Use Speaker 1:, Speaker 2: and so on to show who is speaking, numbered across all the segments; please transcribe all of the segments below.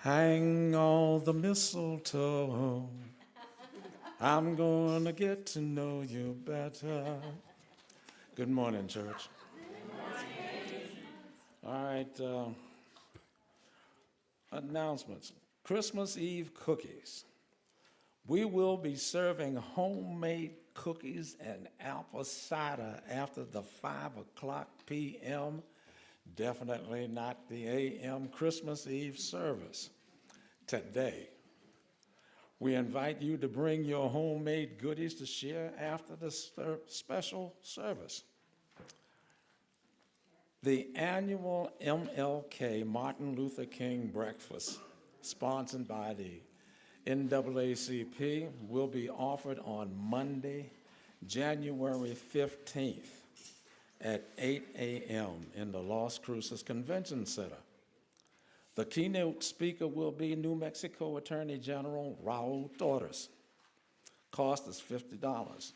Speaker 1: Hang all the mistletoe. I'm going to get to know you better. Good morning, church. All right, announcements. Christmas Eve cookies. We will be serving homemade cookies and apple cider after the 5 o'clock p.m. Definitely not the a.m. Christmas Eve service today. We invite you to bring your homemade goodies to share after the special service. The annual MLK Martin Luther King Breakfast, sponsored by the NAACP, will be offered on Monday, January 15th at 8 a.m. in the Las Cruces Convention Center. The keynote speaker will be New Mexico Attorney General Raul Torres. Cost is $50.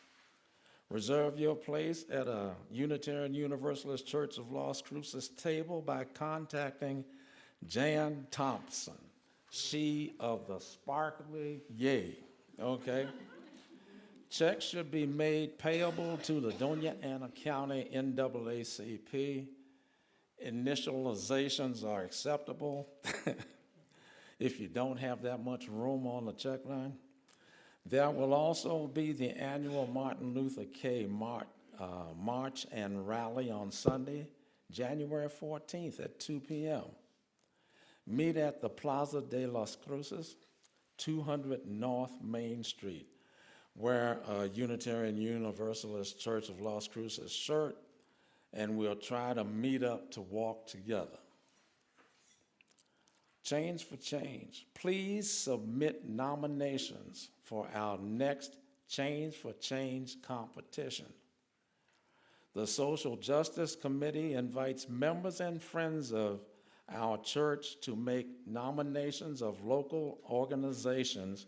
Speaker 1: Reserve your place at a Unitarian Universalist Church of Las Cruces table by contacting Jan Thompson, she of the sparkly yay, okay? Checks should be made payable to the Doña Ana County NAACP. Initializations are acceptable if you don't have that much room on the check line. There will also be the annual Martin Luther King March and Rally on Sunday, January 14th at 2 p.m. Meet at the Plaza de las Cruces, 200 North Main Street, wear a Unitarian Universalist Church of Las Cruces shirt, and we'll try to meet up to walk together. Change for Change. Please submit nominations for our next Change for Change competition. The Social Justice Committee invites members and friends of our church to make nominations of local organizations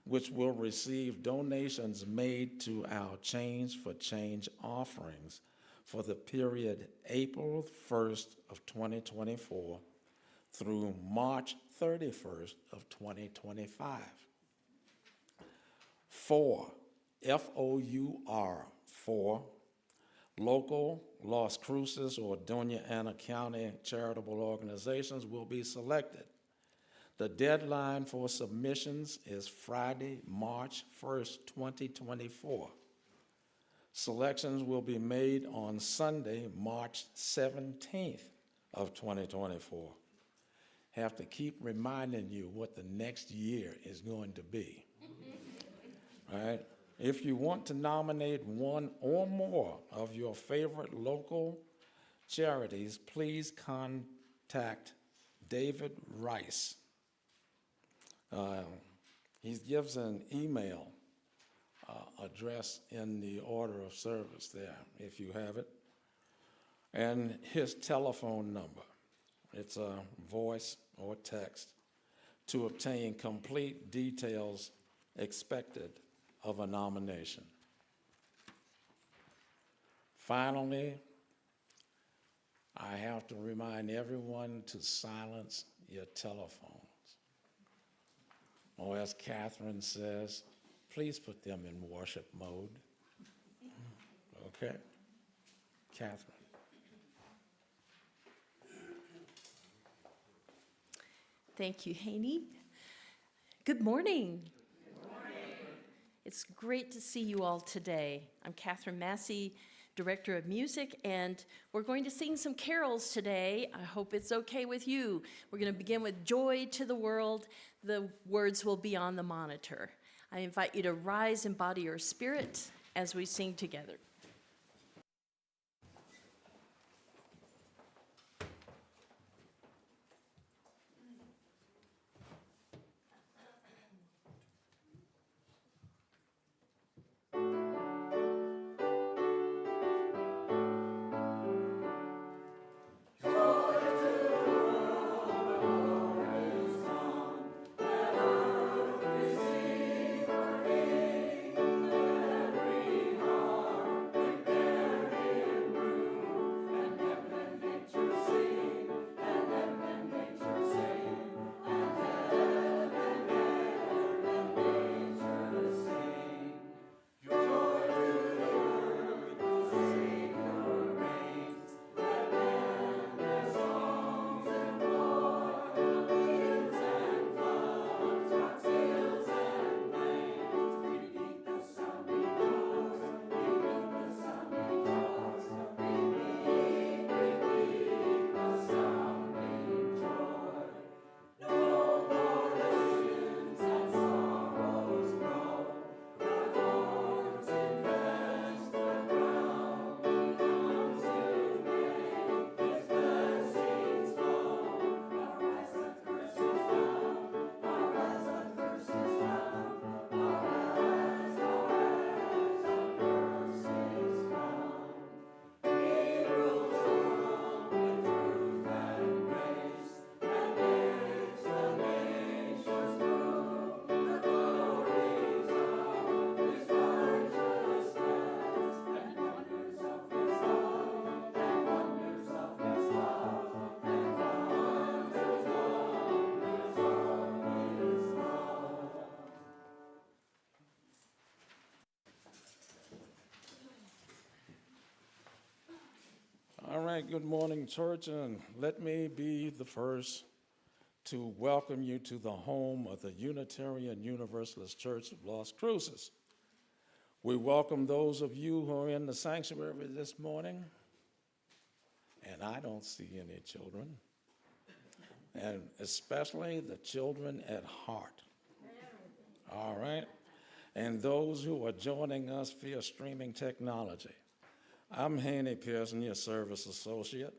Speaker 1: which will receive donations made to our Change for Change offerings for the period April 1st of 2024 through March 31st of 2025. 4, FOUR, 4, local Las Cruces or Doña Ana County charitable organizations will be selected. The deadline for submissions is Friday, March 1st, 2024. Selections will be made on Sunday, March 17th of 2024. Have to keep reminding you what the next year is going to be. All right? If you want to nominate one or more of your favorite local charities, please contact David Rice. He gives an email address in the order of service there, if you have it, and his telephone number. It's a voice or text to obtain complete details expected of a nomination. Finally, I have to remind everyone to silence your telephones. Or as Catherine says, please put them in worship mode. Okay? Catherine.
Speaker 2: Thank you, Haney. Good morning. Good morning. It's great to see you all today. I'm Catherine Massey, Director of Music, and we're going to sing some carols today. I hope it's okay with you. We're going to begin with Joy to the World. The words will be on the monitor. I invite you to rise in body or spirit as we sing together.
Speaker 1: right, good morning, church, and let me be the first to welcome you to the home of the Unitarian Universalist Church of Las Cruces. We welcome those of you who are in the sanctuary this morning, and I don't see any children, and especially the children at heart. All right, and those who are joining us via streaming technology. I'm Haney, Pearson, your service associate.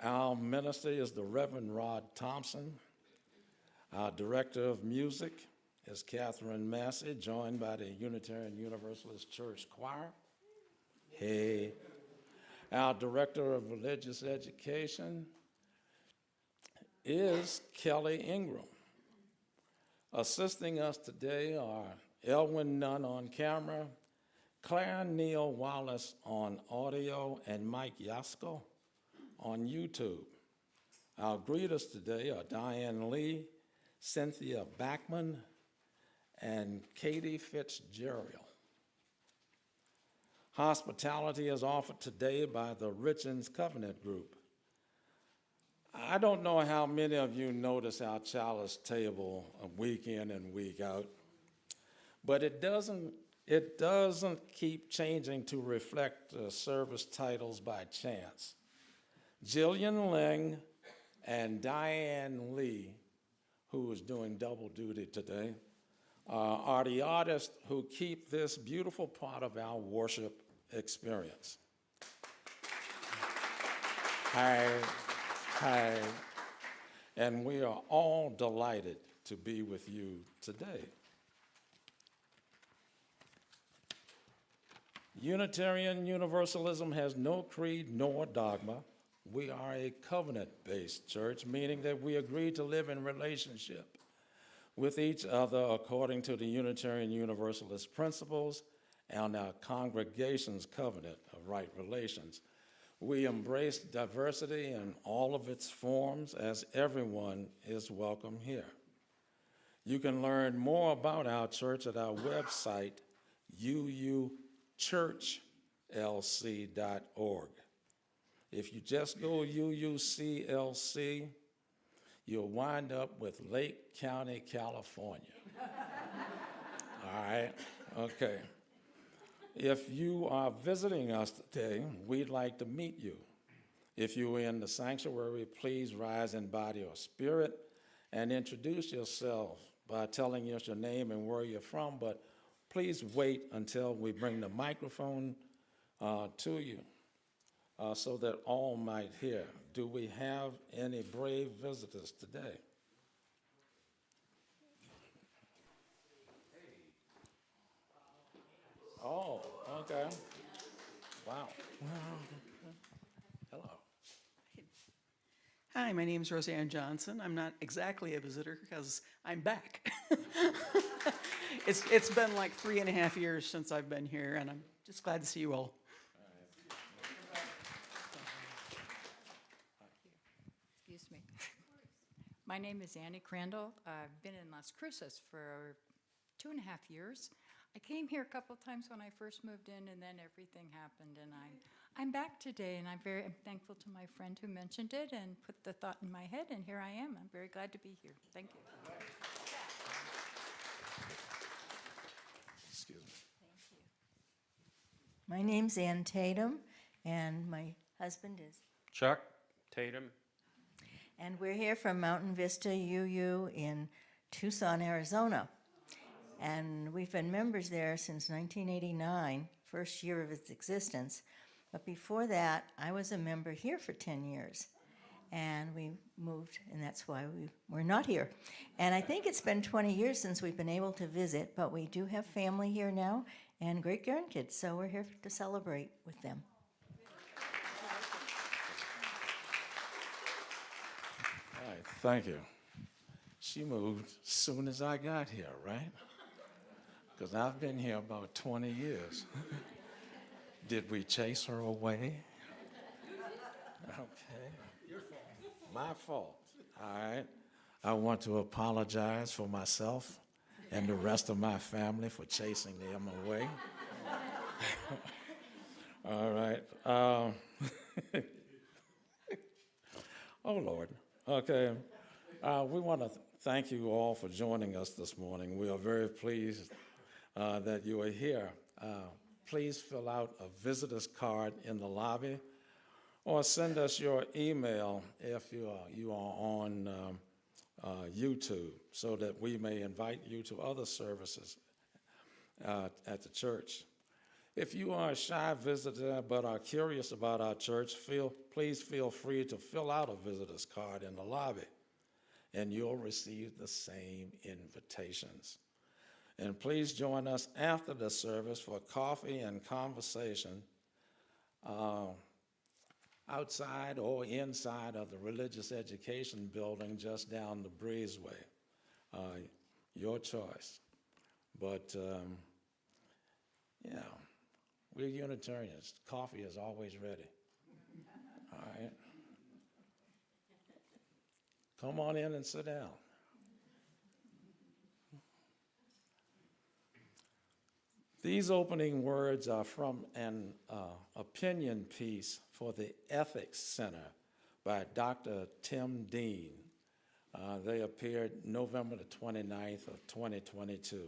Speaker 1: Our minister is the Reverend Rod Thompson. Our director of music is Catherine Massey, joined by the Unitarian Universalist Church Choir. Hey. Our director of religious education is Kelly Ingram. Assisting us today are Elwin Nunn on camera, Claire Neal Wallace on audio, and Mike Yasko on YouTube. Our greeters today are Diane Lee, Cynthia Backman, and Katie Fitzgerald. Hospitality is offered today by the Richens Covenant Group. I don't know how many of you notice our chalice table week in and week out, but it doesn't keep changing to reflect service titles by chance. Jillian Ling and Diane Lee, who is doing double duty today, are the artists who keep this beautiful part of our worship experience. Hi. And we are all delighted to be with you today. Unitarian Universalism has no creed nor dogma. We are a covenant-based church, meaning that we agree to live in relationship with each other according to the Unitarian Universalist principles and our congregation's covenant of right relations. We embrace diversity in all of its forms, as everyone is welcome here. You can learn more about our church at our website, UUCLC.org. If you just go UUCLC, you'll wind up with Lake County, California. All right, okay. If you are visiting us today, we'd like to meet you. If you're in the sanctuary, please rise in body or spirit and introduce yourself by telling us your name and where you're from, but please wait until we bring the microphone to you so that all might hear. Do we have any brave visitors today? Oh, okay. Wow. Hello.
Speaker 3: Hi, my name is Roseanne Johnson. I'm not exactly a visitor because I'm back. It's been like 3.5 years since I've been here, and I'm just glad to see you all.
Speaker 4: Excuse me. My name is Annie Crandall. I've been in Las Cruces for 2.5 years. I came here a couple of times when I first moved in, and then everything happened, and I'm back today, and I'm thankful to my friend who mentioned it and put the thought in my head, and here I am. I'm very glad to be here. Thank you.
Speaker 1: Excuse me.
Speaker 4: Thank you.
Speaker 5: My name's Ann Tatum, and my husband is.
Speaker 6: Chuck Tatum.
Speaker 5: And we're here from Mountain Vista UU in Tucson, Arizona. And we've been members there since 1989, first year of its existence. But before that, I was a member here for 10 years. And we moved, and that's why we're not here. And I think it's been 20 years since we've been able to visit, but we do have family here now and great grandkids, so we're here to celebrate with them.
Speaker 1: All right, thank you. She moved as soon as I got here, right? Because I've been here about 20 years. Did we chase her away? Okay. Your fault. My fault. All right. I want to apologize for myself and the rest of my family for chasing them away. All right. Oh, Lord. Okay. We want to thank you all for joining us this morning. We are very pleased that you are here. Please fill out a visitor's card in the lobby or send us your email if you are on YouTube so that we may invite you to other services at the church. If you are a shy visitor but are curious about our church, please feel free to fill out a visitor's card in the lobby, and you'll receive the same invitations. And please join us after the service for coffee and conversation outside or inside of the religious education building just down the breezeway. Your choice. But, yeah. We're Unitarians. Coffee is always ready. All right. Come on in and sit down. These opening words are from an opinion piece for the Ethics Center by Dr. Tim Dean. They appeared November the 29th of 2022.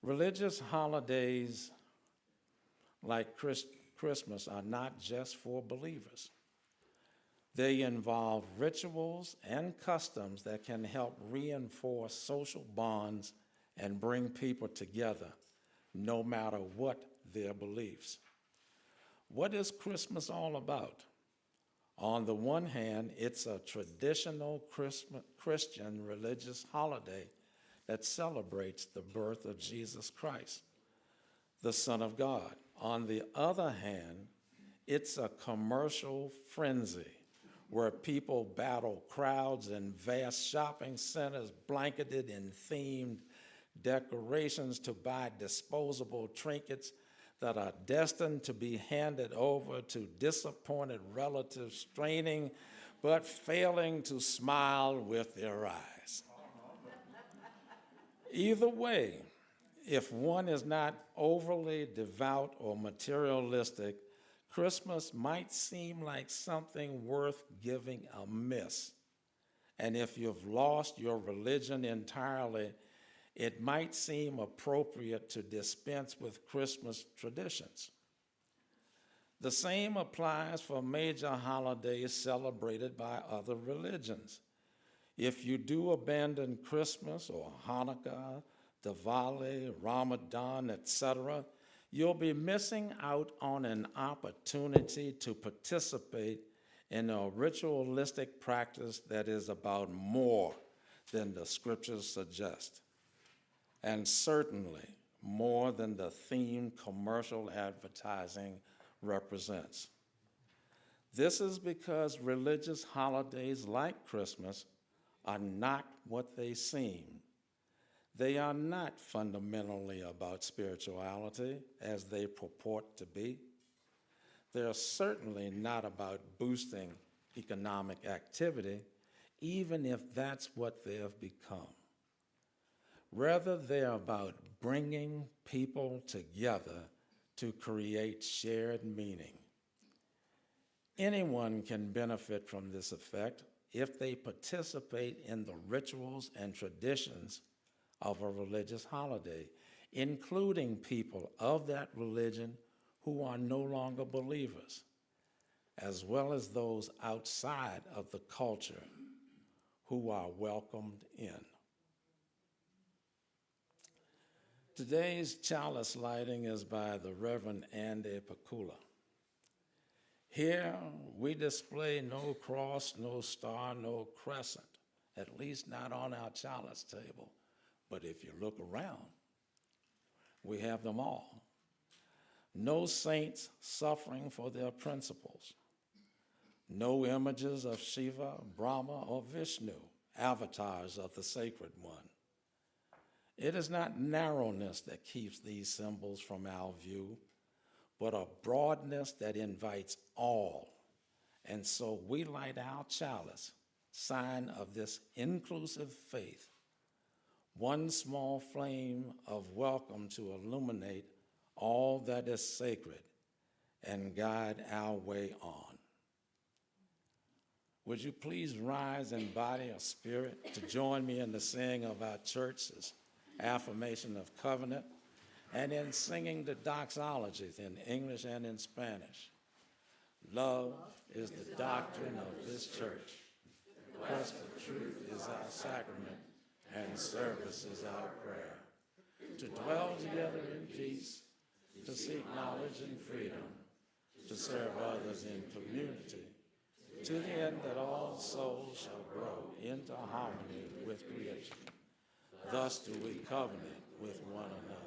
Speaker 1: Religious holidays like Christmas are not just for believers. They involve rituals and customs that can help reinforce social bonds and bring people together, no matter what their beliefs. What is Christmas all about? On the one hand, it's a traditional Christian religious holiday that celebrates the birth of Jesus Christ, the Son of God. On the other hand, it's a commercial frenzy where people battle crowds in vast shopping centers blanketed in themed decorations to buy disposable trinkets that are destined to be handed over to disappointed relatives, straining but failing to smile with their eyes. Either way, if one is not overly devout or materialistic, Christmas might seem like something worth giving a miss. And if you've lost your religion entirely, it might seem appropriate to dispense with Christmas traditions. The same applies for major holidays celebrated by other religions. If you do abandon Christmas or Hanukkah, Diwali, Ramadan, etc., you'll be missing out on an opportunity to participate in a ritualistic practice that is about more than the scriptures suggest, and certainly more than the themed commercial advertising represents. This is because religious holidays like Christmas are not what they seem. They are not fundamentally about spirituality as they purport to be. They are certainly not about boosting economic activity, even if that's what they have become. Rather, they're about bringing people together to create shared meaning. Anyone can benefit from this effect if they participate in the rituals and traditions of a religious holiday, including people of that religion who are no longer believers, as well as those outside of the culture who are welcomed in. Today's chalice lighting is by the Reverend Andy Pakula. Here, we display no cross, no star, no crescent, at least not on our chalice table. But if you look around, we have them all. No saints suffering for their principles. No images of Shiva, Brahma, or Vishnu, avatars of the Sacred One. It is not narrowness that keeps these symbols from our view, but a broadness that invites all. And so we light our chalice, sign of this inclusive faith, one small flame of welcome to illuminate all that is sacred and guide our way on. Would you please rise in body or spirit to join me in the saying of our church's affirmation of covenant and in singing the doxologies in English and in Spanish? Love is the doctrine of this church. Quest for truth is our sacrament, and service is our prayer. To dwell together in peace, to seek knowledge and freedom, to serve others in community, to the end that all souls shall grow into harmony with creation. Thus do we covenant with one another.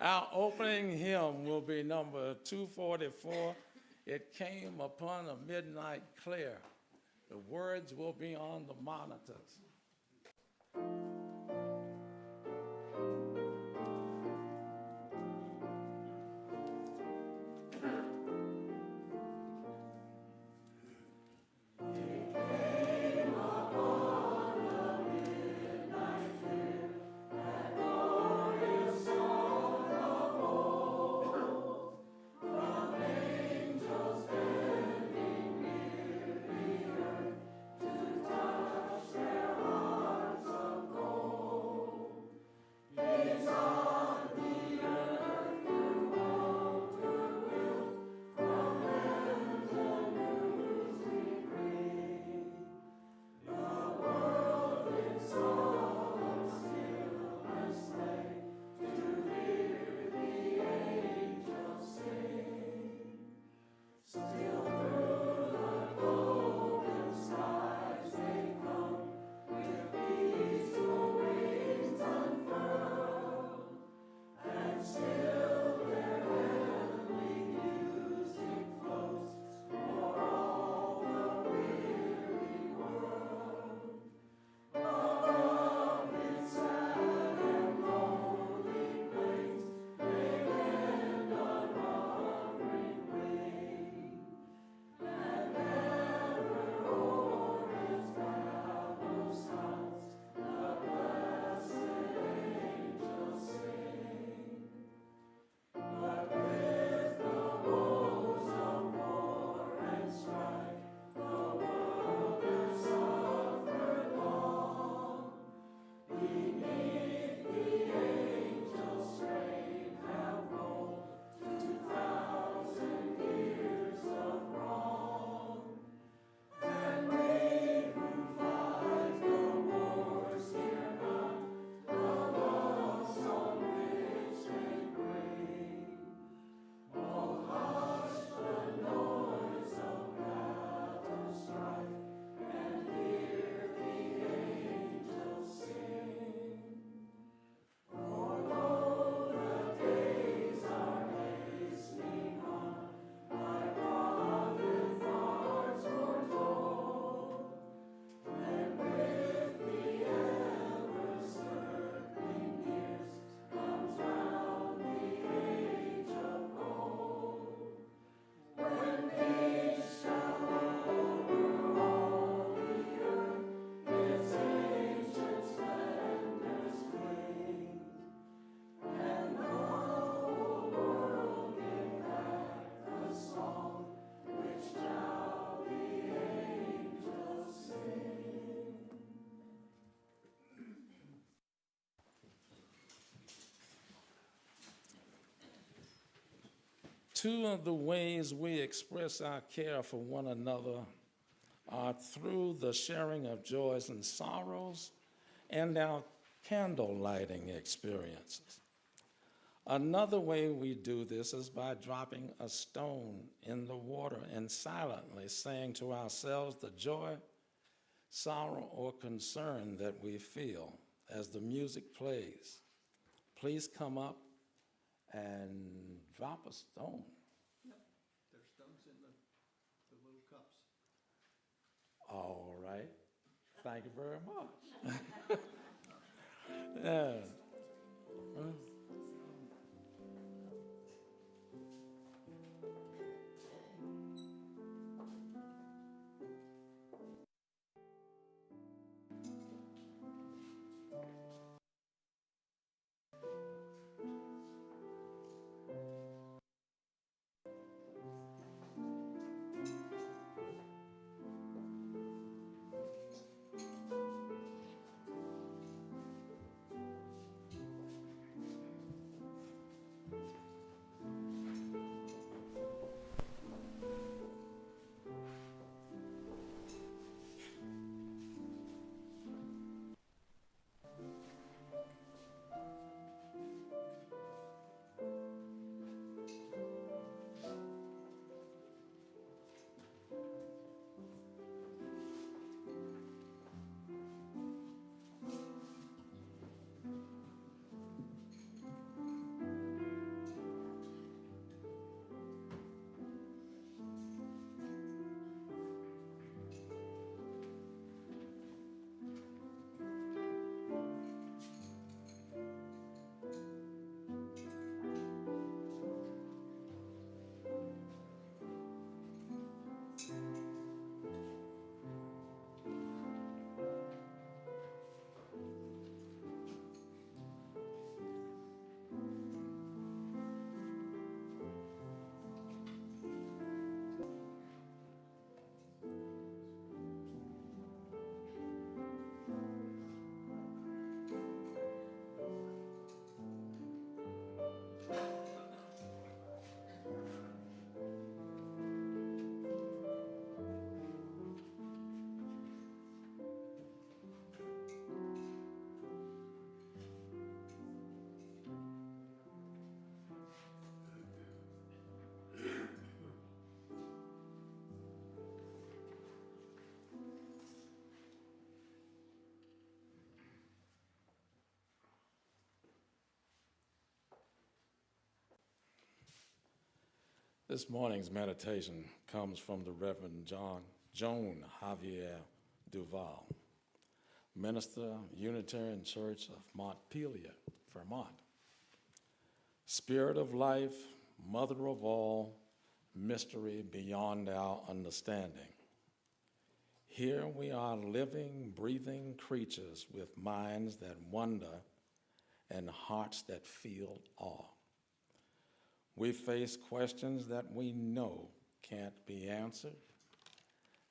Speaker 1: Our opening hymn will be number 244, It Came Upon a Midnight Clear. The words will be on the monitors. Two of the ways we express our care for one another are through the sharing of joys and sorrows and our candle lighting experiences. Another way we do this is by dropping a stone in the water and silently saying to ourselves the joy, sorrow, or concern that we feel as the music plays. Please come up and drop a stone.
Speaker 6: There's stones in the little cups.
Speaker 1: All right. Thank you very much. Yeah. This morning's meditation comes from the Reverend Joan Javier Duval, minister, Unitarian Church of Montpelier, Vermont. Spirit of life, mother of all, mystery beyond our understanding. Here we are living, breathing creatures with minds that wonder and hearts that feel awe. We face questions that we know can't be answered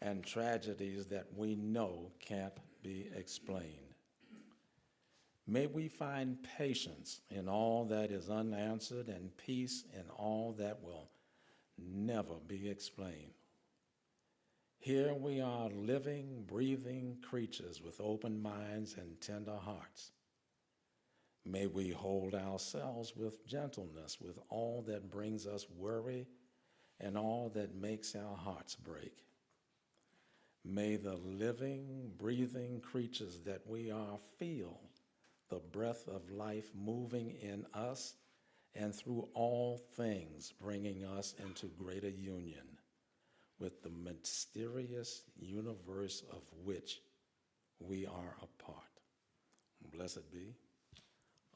Speaker 1: and tragedies that we know can't be explained. May we find patience in all that is unanswered and peace in all that will never be explained. Here we are living, breathing creatures with open minds and tender hearts. May we hold ourselves with gentleness with all that brings us worry and all that makes our hearts break. May the living, breathing creatures that we are feel the breath of life moving in us and through all things, bringing us into greater union with the mysterious universe of which we are a part. Blessed be.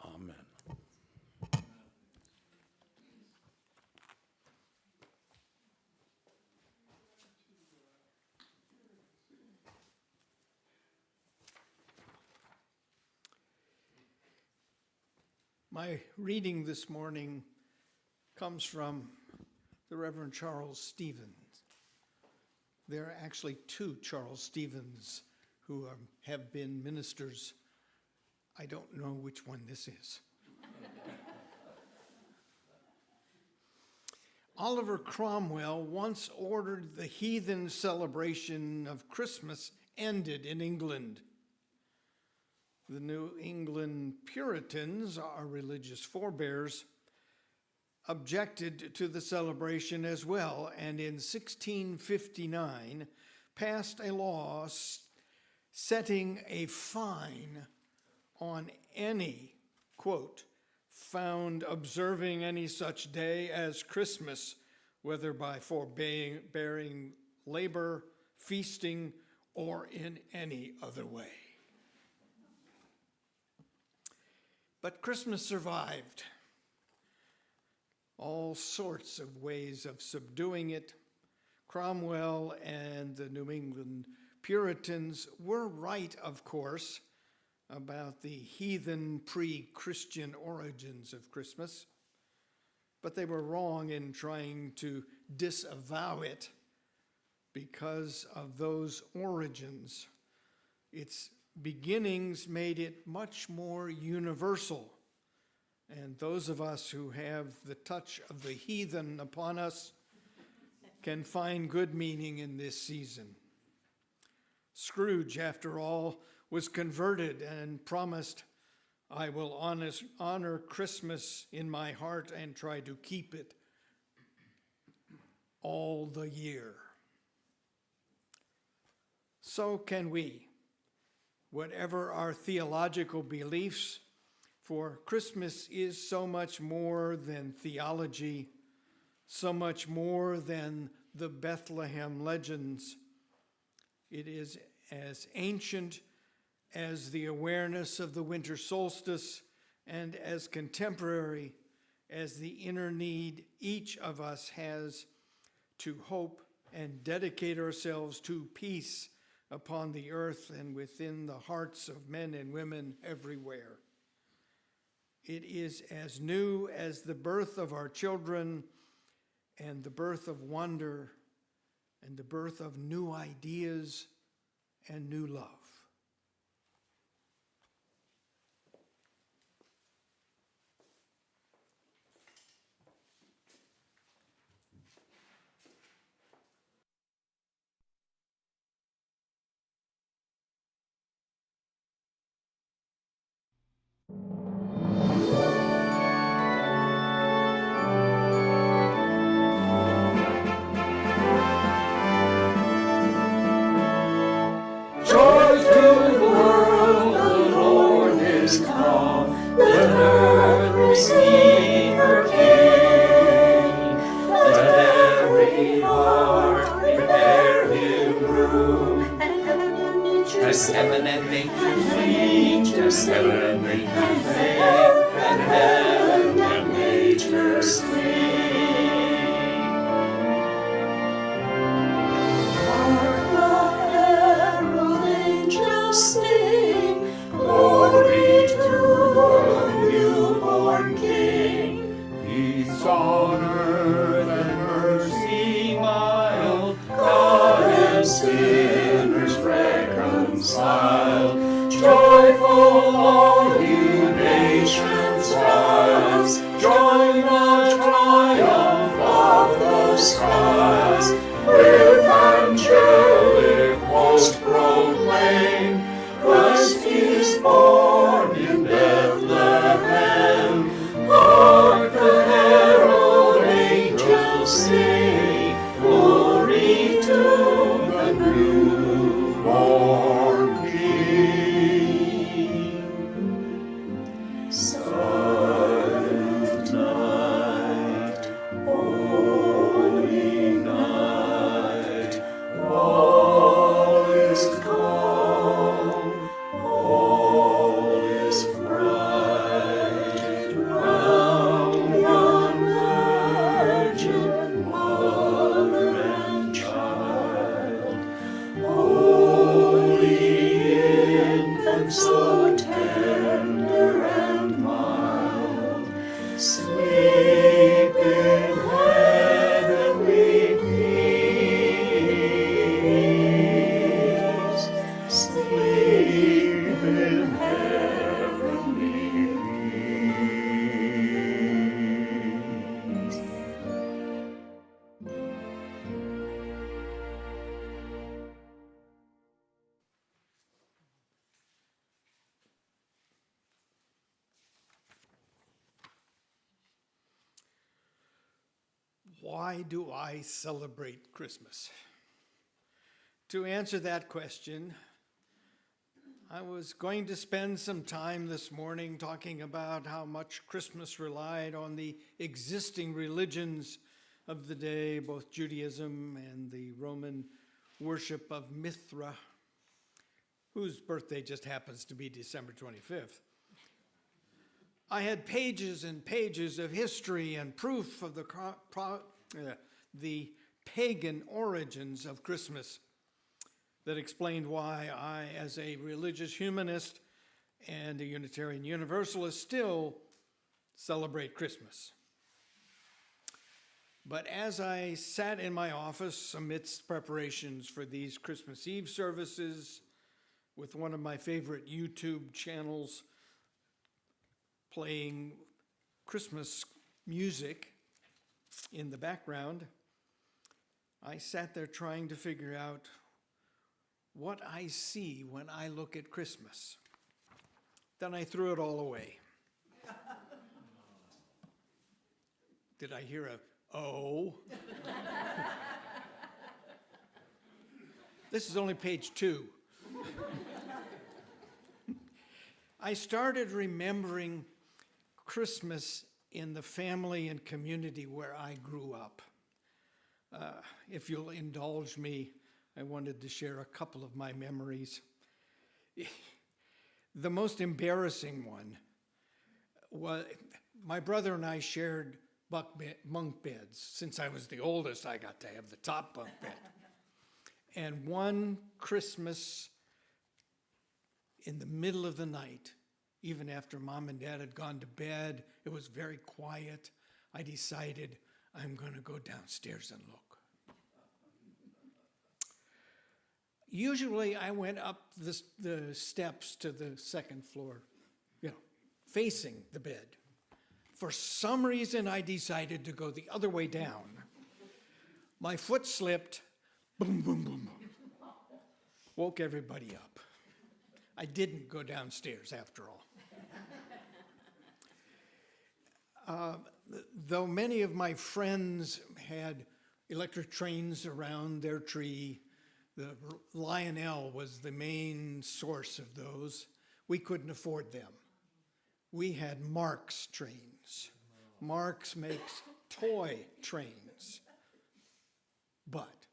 Speaker 1: Amen.
Speaker 6: My reading this morning comes from the Reverend Charles Stevens. There are actually two Charles Stevens who have been ministers. I don't know which one this is. Oliver Cromwell once ordered the heathen celebration of Christmas ended in England. The New England Puritans, our religious forebears, objected to the celebration as well, and in 1659 passed a law setting a fine on any, quote, found observing any such day as Christmas, whether by forbearing labor, feasting, or in any other way. But Christmas survived. All sorts of ways of subduing it. Cromwell and the New England Puritans were right, of course, about the heathen pre-Christian origins of Christmas, but they were wrong in trying to disavow it because of those origins. Its beginnings made it much more universal, and those of us who have the touch of the heathen upon us can find good meaning in this season. Scrooge, after all, was converted and promised, "I will honor Christmas in my heart and try to keep it all the year." So can we, whatever our theological beliefs, for Christmas is so much more than theology, so much more than the Bethlehem legends. It is as ancient as the awareness of the winter solstice and as contemporary as the inner need each of us has to hope and dedicate ourselves to peace upon the earth and within the hearts of men and women everywhere. It is as new as the birth of our children and the birth of wonder and the birth of new ideas and new love.
Speaker 7: Just heaven and nature sing, just heaven and nature sing, and heaven and nature sing. Hark the herald angels sing, glory to the newborn King. Peace on earth and mercy mild, God and sinners reconciled. Joyful all you nations rise, join the triumph of the skies. With angelic host proclaim, Christ is born in Bethlehem. Hark the herald
Speaker 6: Why do I celebrate Christmas? To answer that question, I was going to spend some time this morning talking about how much Christmas relied on the existing religions of the day, both Judaism and the Roman worship of Mithra, whose birthday just happens to be December 25th. I had pages and pages of history and proof of the pagan origins of Christmas that explained why I, as a religious humanist and a Unitarian Universalist, still celebrate Christmas. But as I sat in my office amidst preparations for these Christmas Eve services, with one of my favorite YouTube channels playing Christmas music in the background, I sat there trying to figure out what I see when I look at Christmas. Then I threw it all away. Did I hear a oh? This is only page 2. I started remembering Christmas in the family and community where I grew up. If you'll indulge me, I wanted to share a couple of my memories. The most embarrassing one was my brother and I shared bunk beds. Since I was the oldest, I got to have the top bunk bed. And one Christmas, in the middle of the night, even after Mom and Dad had gone to bed, it was very quiet, I decided I'm going to go downstairs and look. Usually I went up the steps to the second floor, facing the bed. For some reason, I decided to go the other way down. My foot slipped, boom, boom, boom, boom. Woke everybody up. I didn't go downstairs after all. Though many of my friends had electric trains around their tree, the Lionel was the main source of those. We couldn't afford them. We had Marx trains. Marx makes toy trains, but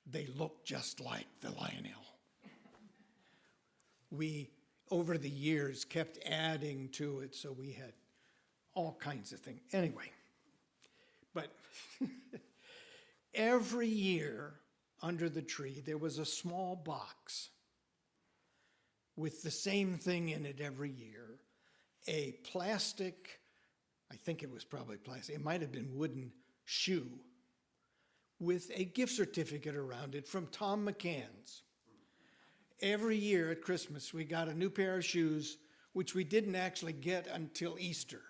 Speaker 6: they look just like the Lionel. We, over the years, kept adding to it, so we had all kinds of things. Anyway, but every year under the tree, there was a small box with the same thing in it every year, a plastic, I think it was probably plastic, it might have been wooden shoe with a gift certificate around it from Tom McCann's. Every year at Christmas, we got a new pair of shoes, which we didn't actually get until Easter.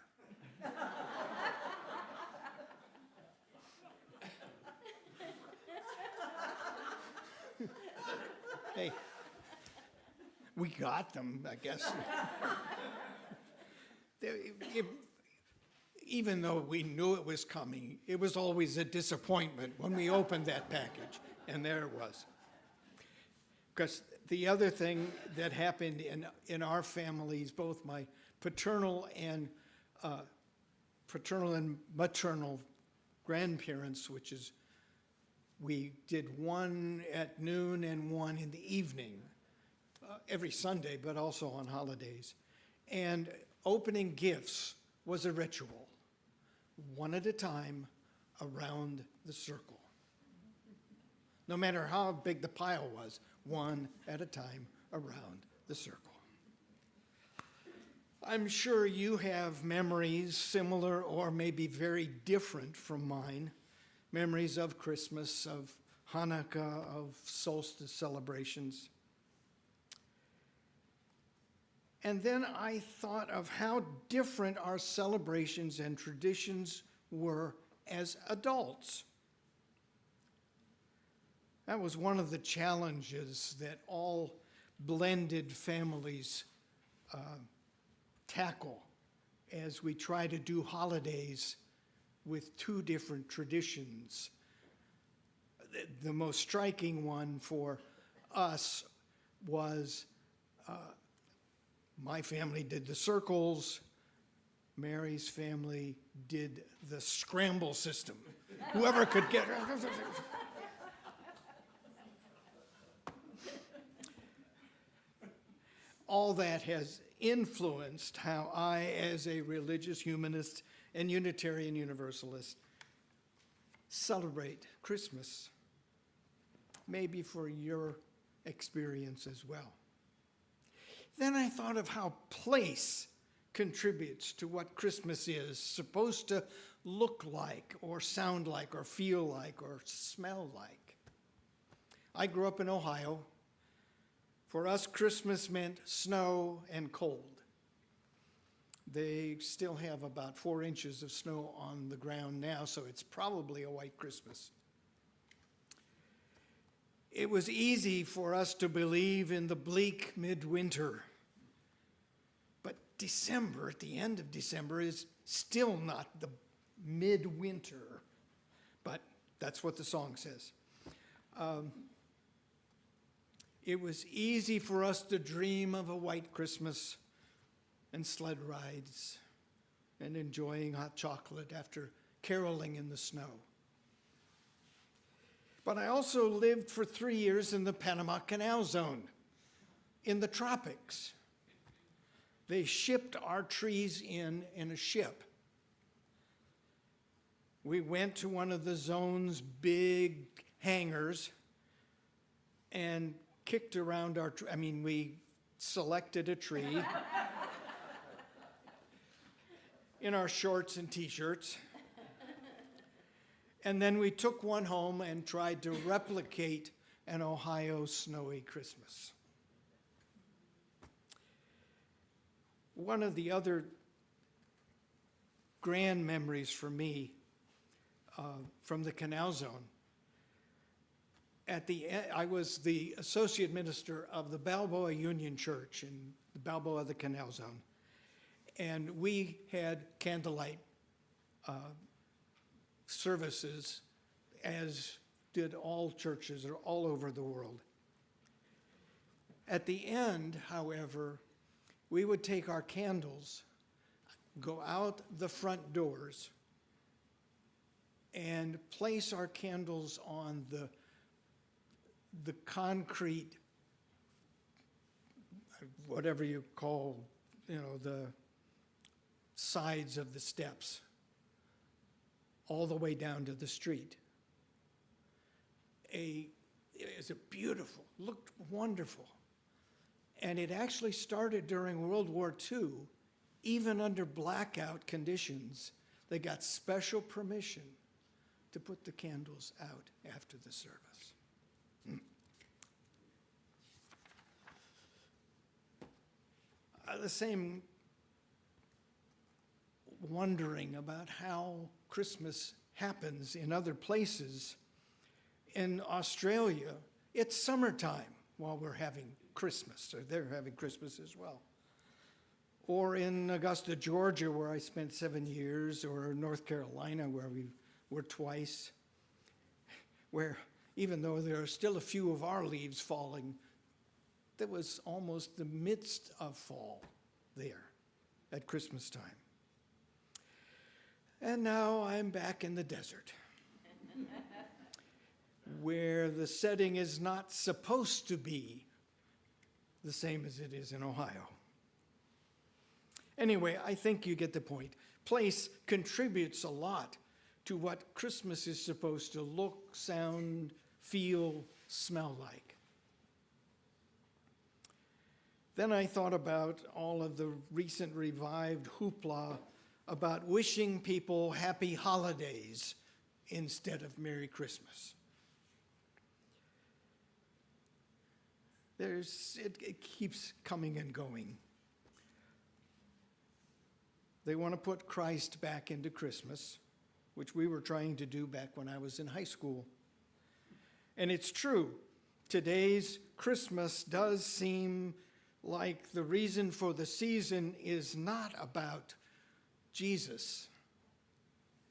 Speaker 6: Hey, we got them, I guess. Even though we knew it was coming, it was always a disappointment when we opened that package, and there it was. Because the other thing that happened in our families, both my paternal and maternal grandparents, which is we did one at noon and one in the evening, every Sunday, but also on holidays. And opening gifts was a ritual, one at a time around the circle. No matter how big the pile was, one at a time around the circle. I'm sure you have memories similar or maybe very different from mine. Memories of Christmas, of Hanukkah, of solstice celebrations. And then I thought of how different our celebrations and traditions were as adults. That was one of the challenges that all blended families tackle as we try to do holidays with two different traditions. The most striking one for us was my family did the circles, Mary's family did the scramble system. Whoever could get all that has influenced how I, as a religious humanist and Unitarian Universalist, celebrate Christmas. Maybe for your experience as well. Then I thought of how place contributes to what Christmas is supposed to look like, or sound like, or feel like, or smell like. I grew up in Ohio. For us, Christmas meant snow and cold. They still have about 4 inches of snow on the ground now, so it's probably a white Christmas. It was easy for us to believe in the bleak midwinter. But December, at the end of December, is still not the midwinter. But that's what the song says. It was easy for us to dream of a white Christmas and sled rides and enjoying hot chocolate after caroling in the snow. But I also lived for 3 years in the Panama Canal Zone, in the tropics. They shipped our trees in a ship. We went to one of the zone's big hangars and kicked around we selected a tree in our shorts and t-shirts. And then we took one home and tried to replicate an Ohio snowy Christmas. One of the other grand memories for me from the Canal Zone, I was the associate minister of the Balboa Union Church in the Balboa, the Canal Zone. And we had candlelight services, as did all churches all over the world. At the end, however, we would take our candles, go out the front doors, and place our candles on the concrete, whatever you call, the sides of the steps, all the way down to the street. It was beautiful, looked wonderful. And it actually started during World War II, even under blackout conditions. They got special permission to put the candles out after the service. The same wondering about how Christmas happens in other places. In Australia, it's summertime while we're having Christmas, or they're having Christmas as well. Or in Augusta, Georgia, where I spent 7 years, or North Carolina, where we were twice, where even though there are still a few of our leaves falling, there was almost the midst of fall there at Christmas time. And now I'm back in the desert, where the setting is not supposed to be the same as it is in Ohio. Anyway, I think you get the point. Place contributes a lot to what Christmas is supposed to look, sound, feel, smell like. Then I thought about all of the recent revived hoopla about wishing people happy holidays instead of Merry Christmas. It keeps coming and going. They want to put Christ back into Christmas, which we were trying to do back when I was in high school. And it's true, today's Christmas does seem like the reason for the season is not about Jesus,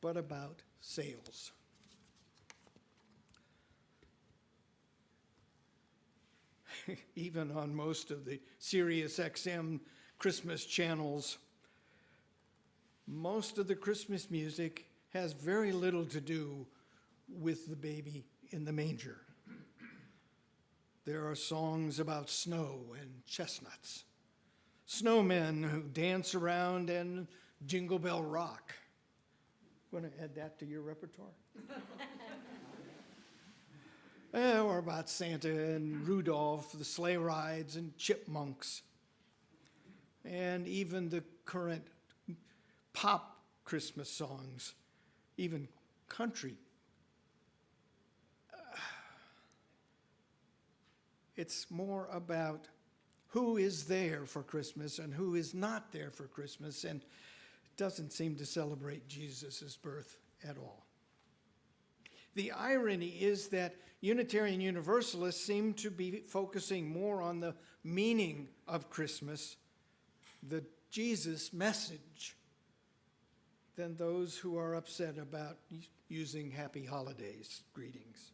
Speaker 6: but about sales. Even on most of the Sirius XM Christmas channels, most of the Christmas music has very little to do with the baby in the manger. There are songs about snow and chestnuts, snowmen who dance around, and Jingle Bell Rock. Want to add that to your repertoire? Or about Santa and Rudolph, the sleigh rides, and chipmunks. And even the current pop Christmas songs, even country. It's more about who is there for Christmas and who is not there for Christmas, and doesn't seem to celebrate Jesus' birth at all. The irony is that Unitarian Universalists seem to be focusing more on the meaning of Christmas, the Jesus message, than those who are upset about using happy holidays greetings.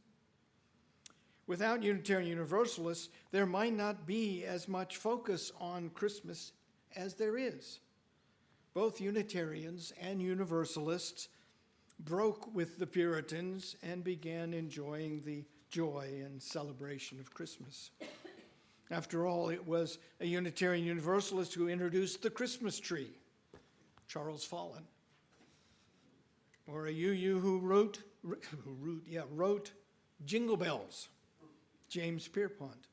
Speaker 6: Without Unitarian Universalists, there might not be as much focus on Christmas as there is. Both Unitarians and Universalists broke with the Puritans and began enjoying the joy and celebration of Christmas. After all, it was a Unitarian Universalist who introduced the Christmas tree, Charles Follen, or a UU who wrote Jingle Bells, James Pierpont,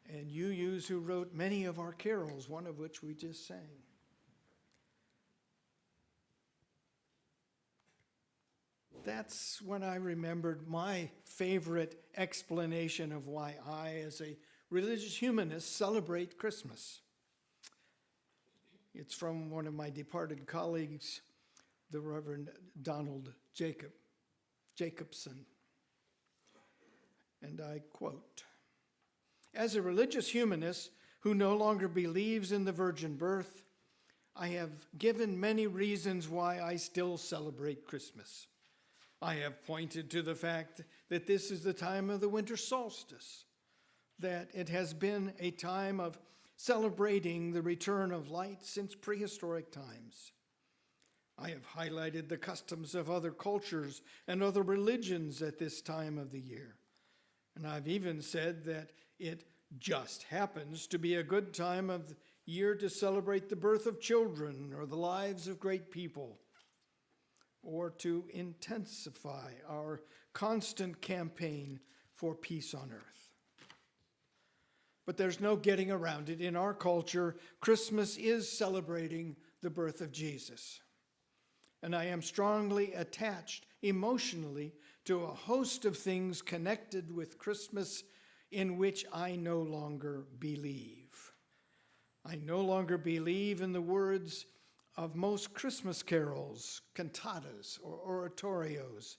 Speaker 6: and UUs who wrote many of our carols, one of which we just sang. That's when I remembered my favorite explanation of why I, as a religious humanist, celebrate Christmas. It's from one of my departed colleagues, the Reverend Donald Jacobson. And I quote, "As a religious humanist who no longer believes in the virgin birth, I have given many reasons why I still celebrate Christmas. I have pointed to the fact that this is the time of the winter solstice, that it has been a time of celebrating the return of light since prehistoric times. I have highlighted the customs of other cultures and other religions at this time of the year. And I've even said that it just happens to be a good time of the year to celebrate the birth of children or the lives of great people, or to intensify our constant campaign for peace on earth. But there's no getting around it. In our culture, Christmas is celebrating the birth of Jesus. And I am strongly attached emotionally to a host of things connected with Christmas in which I no longer believe. I no longer believe in the words of most Christmas carols, cantatas, or oratorios.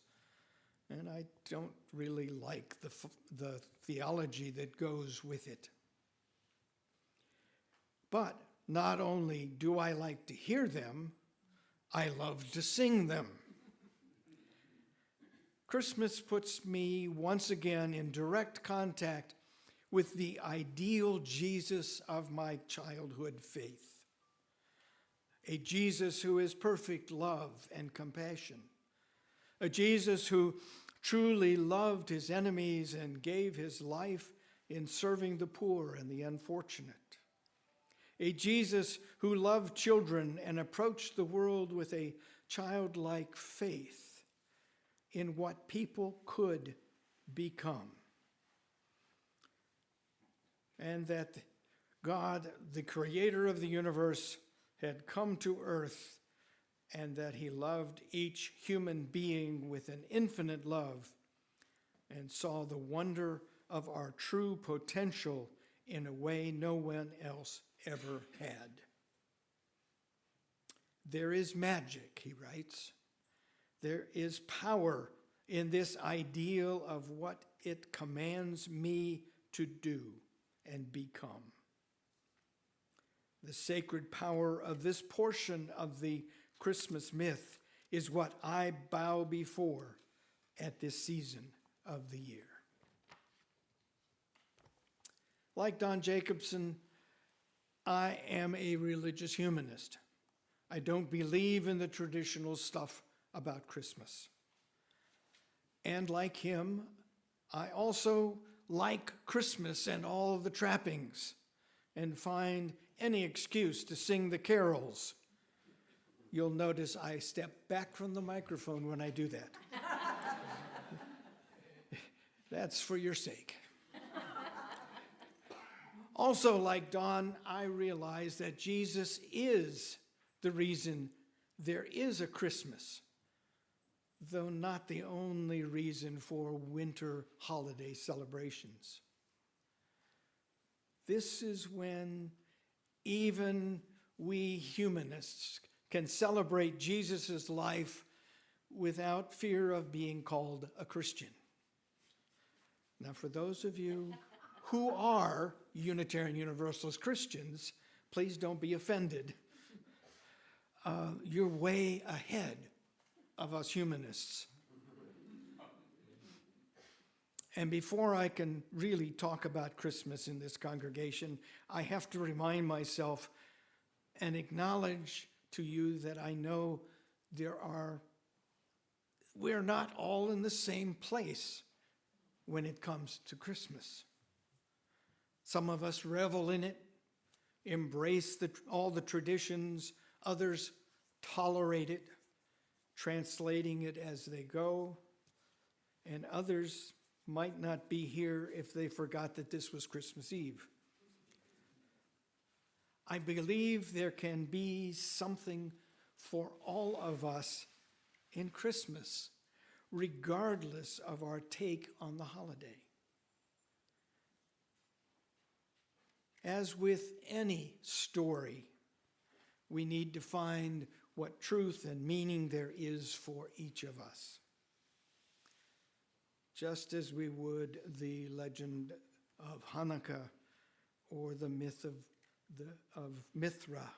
Speaker 6: And I don't really like the theology that goes with it. But not only do I like to hear them, I love to sing them. Christmas puts me once again in direct contact with the ideal Jesus of my childhood faith. A Jesus who is perfect love and compassion. A Jesus who truly loved his enemies and gave his life in serving the poor and the unfortunate. A Jesus who loved children and approached the world with a childlike faith in what people could become. And that God, the creator of the universe, had come to earth, and that he loved each human being with an infinite love and saw the wonder of our true potential in a way no one else ever had. There is magic, he writes. There is power in this ideal of what it commands me to do and become. The sacred power of this portion of the Christmas myth is what I bow before at this season of the year. Like Don Jacobson, I am a religious humanist. I don't believe in the traditional stuff about Christmas. And like him, I also like Christmas and all the trappings and find any excuse to sing the carols. You'll notice I step back from the microphone when I do that. That's for your sake. Also, like Don, I realize that Jesus is the reason there is a Christmas, though not the only reason for winter holiday celebrations. This is when even we humanists can celebrate Jesus' life without fear of being called a Christian. Now, for those of you who are Unitarian Universalist Christians, please don't be offended. You're way ahead of us humanists. And before I can really talk about Christmas in this congregation, I have to remind myself and acknowledge to you that I know we're not all in the same place when it comes to Christmas. Some of us revel in it, embrace all the traditions. Others tolerate it, translating it as they go. And others might not be here if they forgot that this was Christmas Eve. I believe there can be something for all of us in Christmas, regardless of our take on the holiday. As with any story, we need to find what truth and meaning there is for each of us. Just as we would the legend of Hanukkah or the myth of Mithra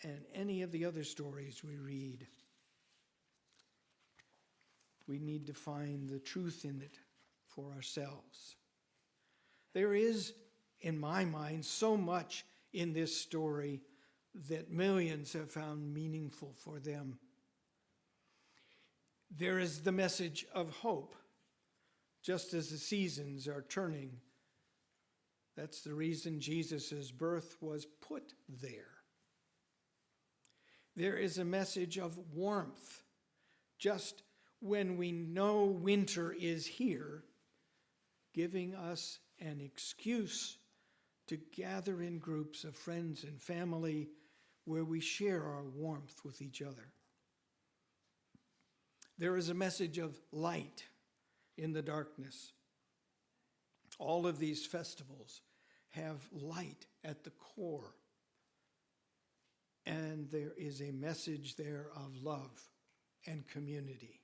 Speaker 6: and any of the other stories we read. We need to find the truth in it for ourselves. There is, in my mind, so much in this story that millions have found meaningful for them. There is the message of hope, just as the seasons are turning. That's the reason Jesus' birth was put there. There is a message of warmth, just when we know winter is here, giving us an excuse to gather in groups of friends and family where we share our warmth with each other. There is a message of light in the darkness. All of these festivals have light at the core. And there is a message there of love and community.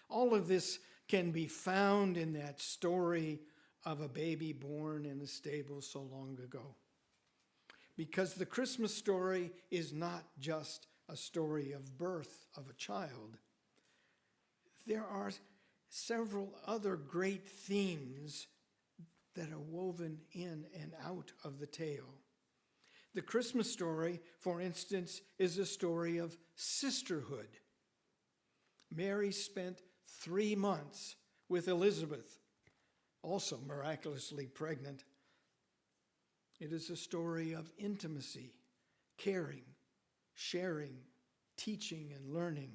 Speaker 6: All of this can be found in that story of a baby born in a stable so long ago. Because the Christmas story is not just a story of birth of a child. There are several other great themes that are woven in and out of the tale. The Christmas story, for instance, is a story of sisterhood. Mary spent 3 months with Elizabeth, also miraculously pregnant. It is a story of intimacy, caring, sharing, teaching, and learning.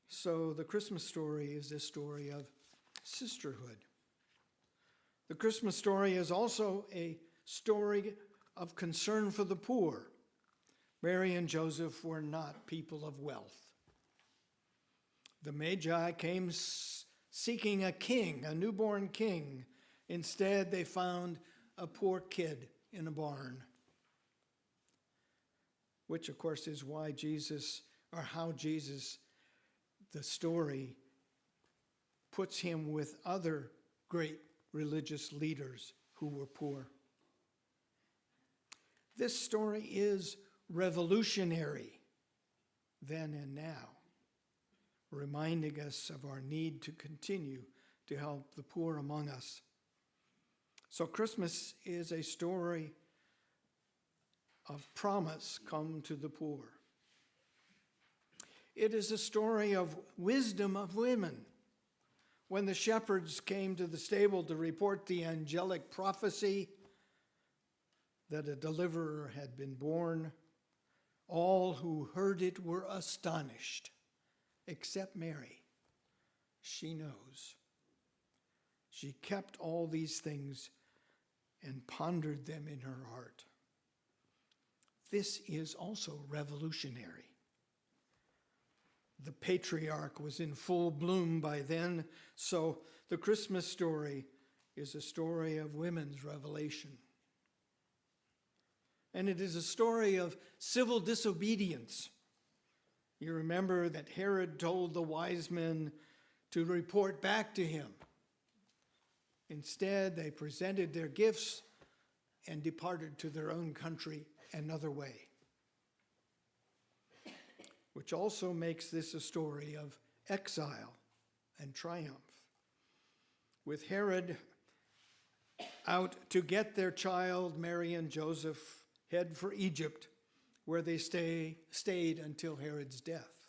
Speaker 6: So the Christmas story is a story of sisterhood. The Christmas story is also a story of concern for the poor. Mary and Joseph were not people of wealth. The Magi came seeking a king, a newborn king. Instead, they found a poor kid in a barn, which of course is why Jesus, or how Jesus, the story, puts him with other great religious leaders who were poor. This story is revolutionary then and now, reminding us of our need to continue to help the poor among us. So Christmas is a story of promise come to the poor. It is a story of wisdom of women. When the shepherds came to the stable to report the angelic prophecy that a deliverer had been born, all who heard it were astonished, except Mary. She knows. She kept all these things and pondered them in her heart. This is also revolutionary. The patriarch was in full bloom by then, so the Christmas story is a story of women's revelation. And it is a story of civil disobedience. You remember that Herod told the wise men to report back to him. Instead, they presented their gifts and departed to their own country another way, which also makes this a story of exile and triumph. With Herod out to get their child, Mary and Joseph head for Egypt, where they stayed until Herod's death.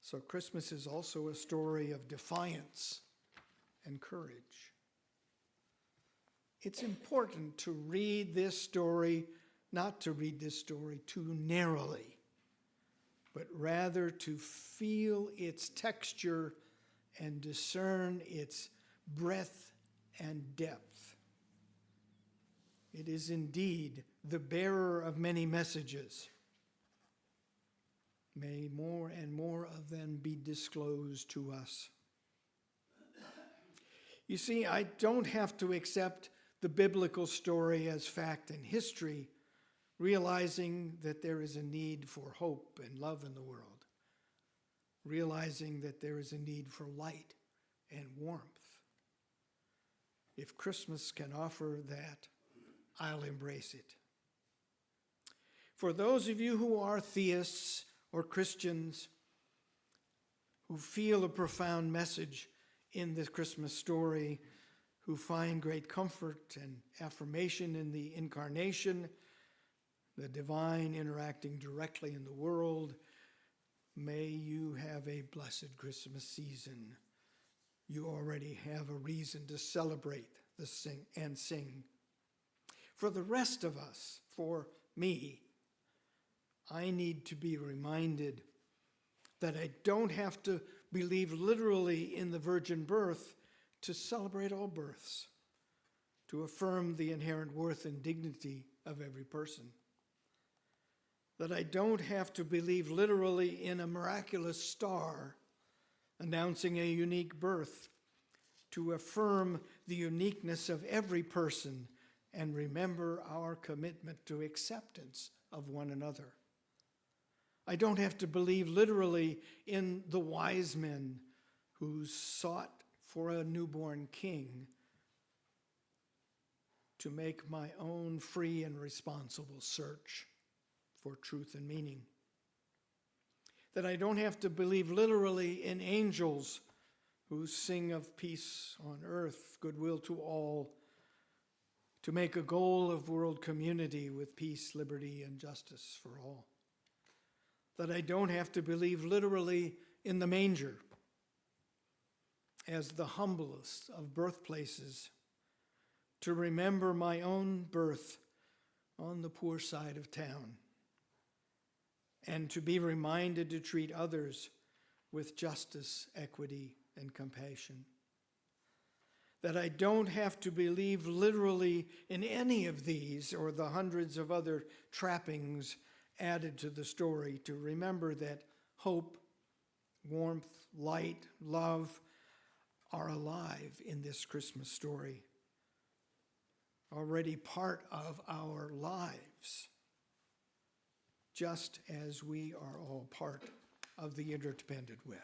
Speaker 6: So Christmas is also a story of defiance and courage. It's important to read this story, not to read this story too narrowly, but rather to feel its texture and discern its breadth and depth. It is indeed the bearer of many messages. May more and more of them be disclosed to us. You see, I don't have to accept the biblical story as fact and history, realizing that there is a need for hope and love in the world, realizing that there is a need for light and warmth. If Christmas can offer that, I'll embrace it. For those of you who are theists or Christians who feel a profound message in this Christmas story, who find great comfort and affirmation in the incarnation, the divine interacting directly in the world, may you have a blessed Christmas season. You already have a reason to celebrate and sing. For the rest of us, for me, I need to be reminded that I don't have to believe literally in the virgin birth to celebrate all births, to affirm the inherent worth and dignity of every person. That I don't have to believe literally in a miraculous star announcing a unique birth, to affirm the uniqueness of every person and remember our commitment to acceptance of one another. I don't have to believe literally in the wise men who sought for a newborn king to make my own free and responsible search for truth and meaning. That I don't have to believe literally in angels who sing of peace on earth, goodwill to all, to make a goal of world community with peace, liberty, and justice for all. That I don't have to believe literally in the manger as the humblest of birthplaces, to remember my own birth on the poor side of town, and to be reminded to treat others with justice, equity, and compassion. That I don't have to believe literally in any of these or the hundreds of other trappings added to the story to remember that hope, warmth, light, love are alive in this Christmas story, already part of our lives, just as we are all part of the interdependent web.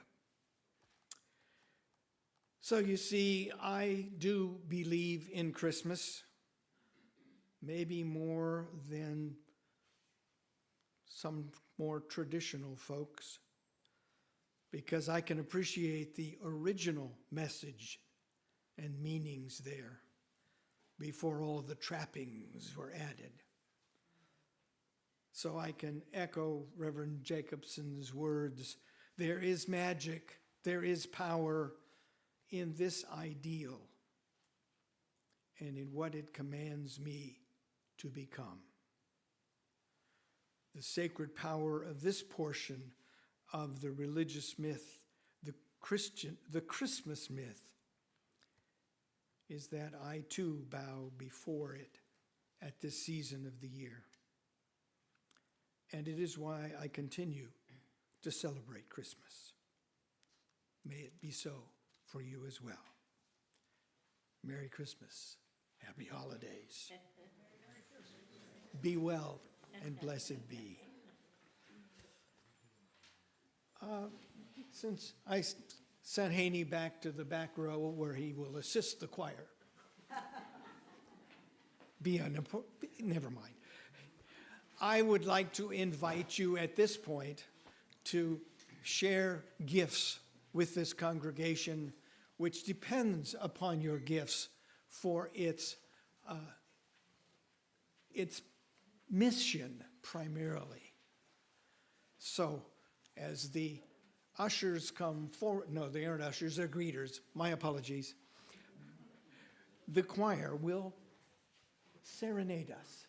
Speaker 6: So you see, I do believe in Christmas, maybe more than some more traditional folks, because I can appreciate the original message and meanings there before all of the trappings were added. So I can echo Reverend Jacobson's words, there is magic, there is power in this ideal and in what it commands me to become. The sacred power of this portion of the religious myth, the Christmas myth, is that I too bow before it at this season of the year. And it is why I continue to celebrate Christmas. May it be so for you as well. Merry Christmas. Happy holidays. Be well and blessed be. Since I sent Haney back to the back row where he will assist the choir. Never mind. I would like to invite you at this point to share gifts with this congregation, which depends upon your gifts for its mission primarily. So as the ushers come forward, no, they aren't ushers, they're greeters, my apologies. The choir will serenade us.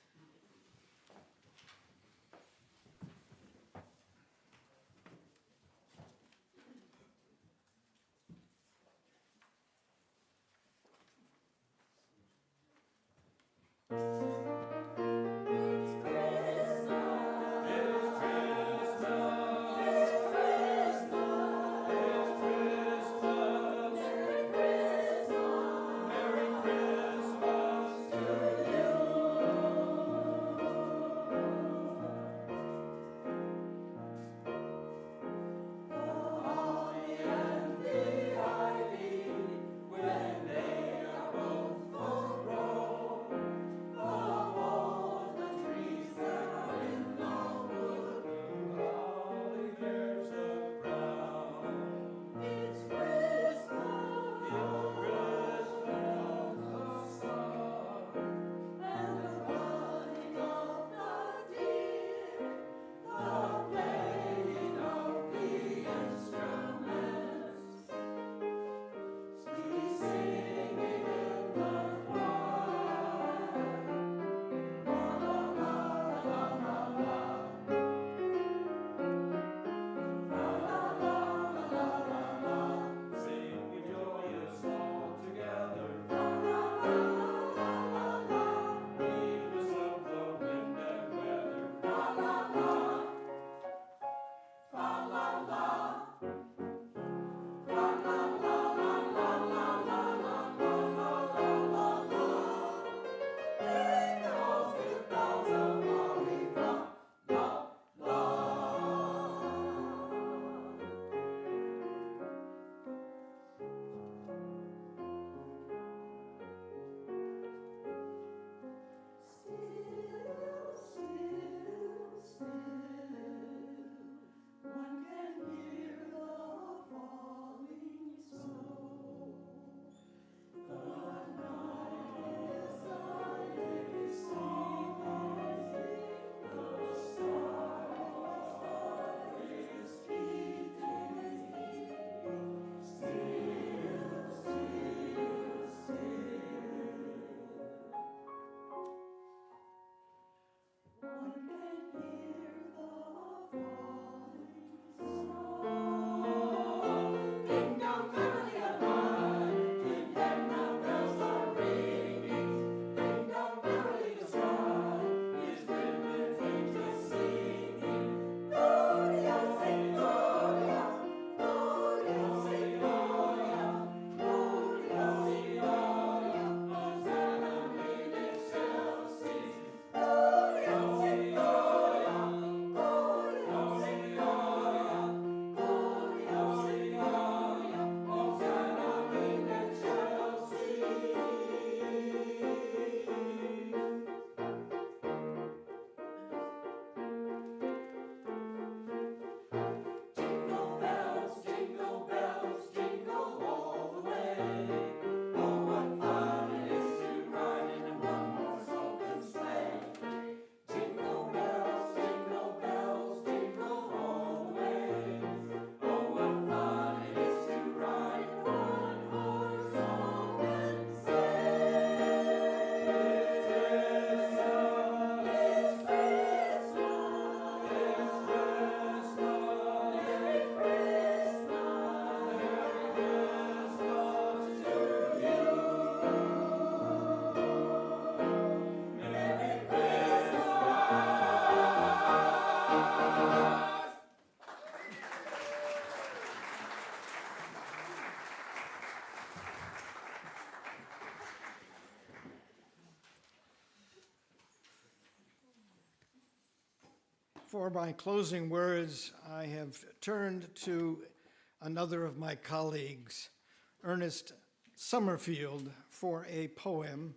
Speaker 6: For my closing words, I have turned to another of my colleagues, Ernest Summerfield, for a poem.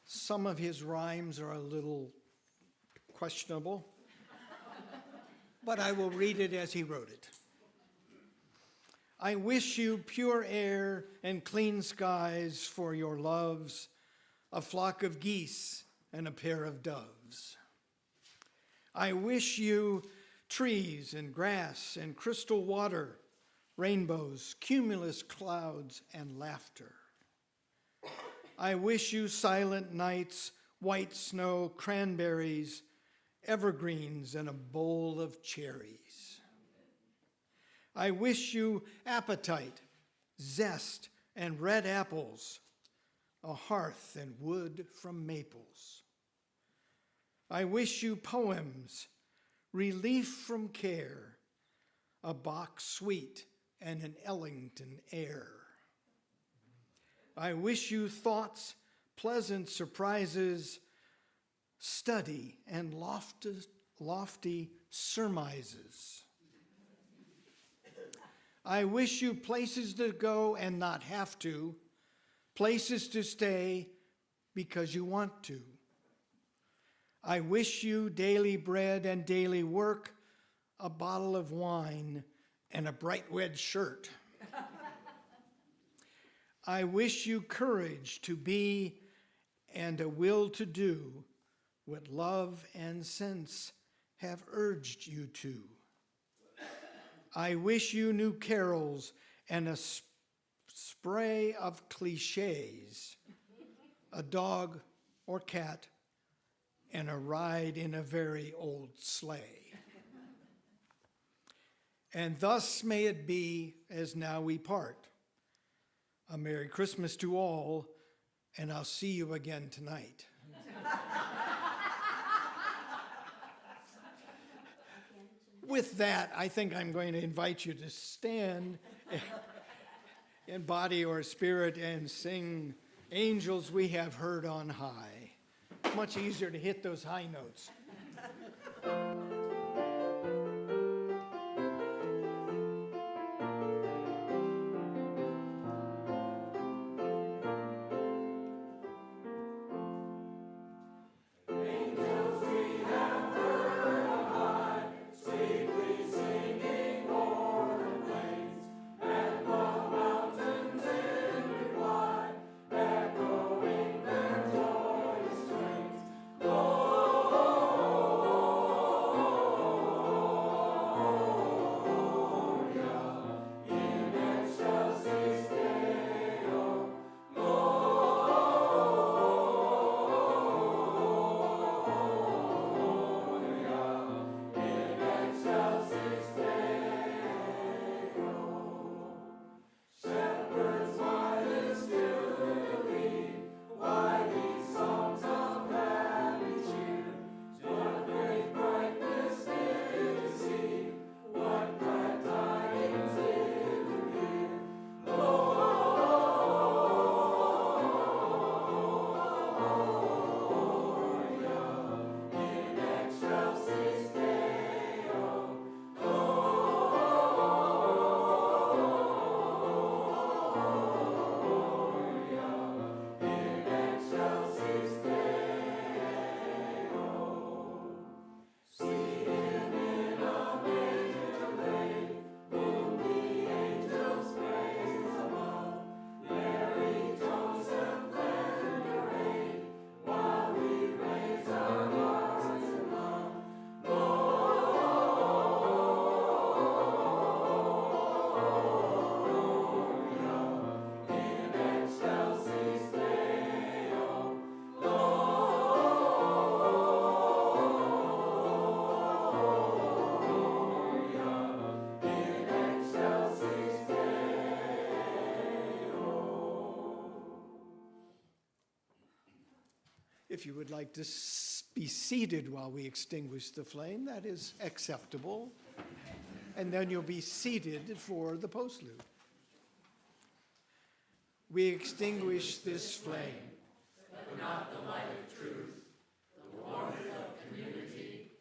Speaker 6: Some of his rhymes are a little questionable, but I will read it as he wrote it. I wish you pure air and clean skies for your loves, a flock of geese and a pair of doves. I wish you trees and grass and crystal water, rainbows, cumulus clouds, and laughter. I wish you silent nights, white snow, cranberries, evergreens, and a bowl of cherries. I wish you appetite, zest, and red apples, a hearth and wood from maples. I wish you poems, relief from care, a Bach suite and an Ellington air. I wish you thoughts, pleasant surprises, study and lofty surmises. I wish you places to go and not have to, places to stay because you want to. I wish you daily bread and daily work, a bottle of wine and a bright red shirt. I wish you courage to be and a will to do what love and sense have urged you to. I wish you knew carols and a spray of cliches, a dog or cat, and a ride in a very old sleigh. And thus may it be as now we part. A Merry Christmas to all, and I'll see you again tonight. With that, I think I'm going to invite you to stand in body or spirit and sing Angels We Have Heard on High. Much easier to hit those high notes. If you would like to be seated while we extinguish the flame, that is acceptable. And then you'll be seated for the postlude. We extinguish this flame,
Speaker 7: but not the light of truth, the warmth of community,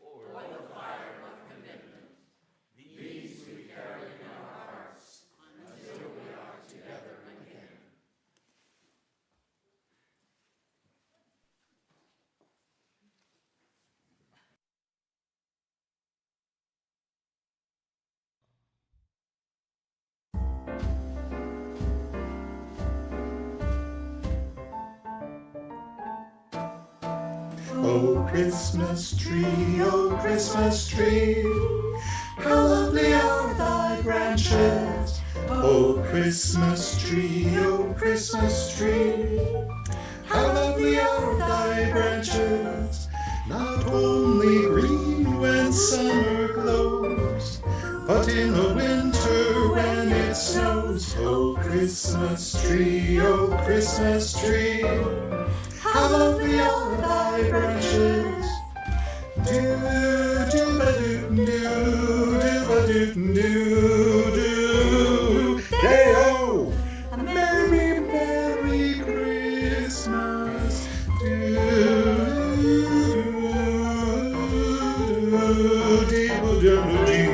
Speaker 7: Oh, Christmas tree, oh, Christmas tree, how lovely are thy branches. Oh, Christmas tree, oh, Christmas tree, how lovely are thy branches. Not only green when summer glows, but in the winter when it snows. Oh, Christmas tree, oh, Christmas tree, how lovely are thy branches. Do-ba-do-do-do-ba-do-do-do. Day-o, a merry, merry Christmas. Do-do-do-do-do-do.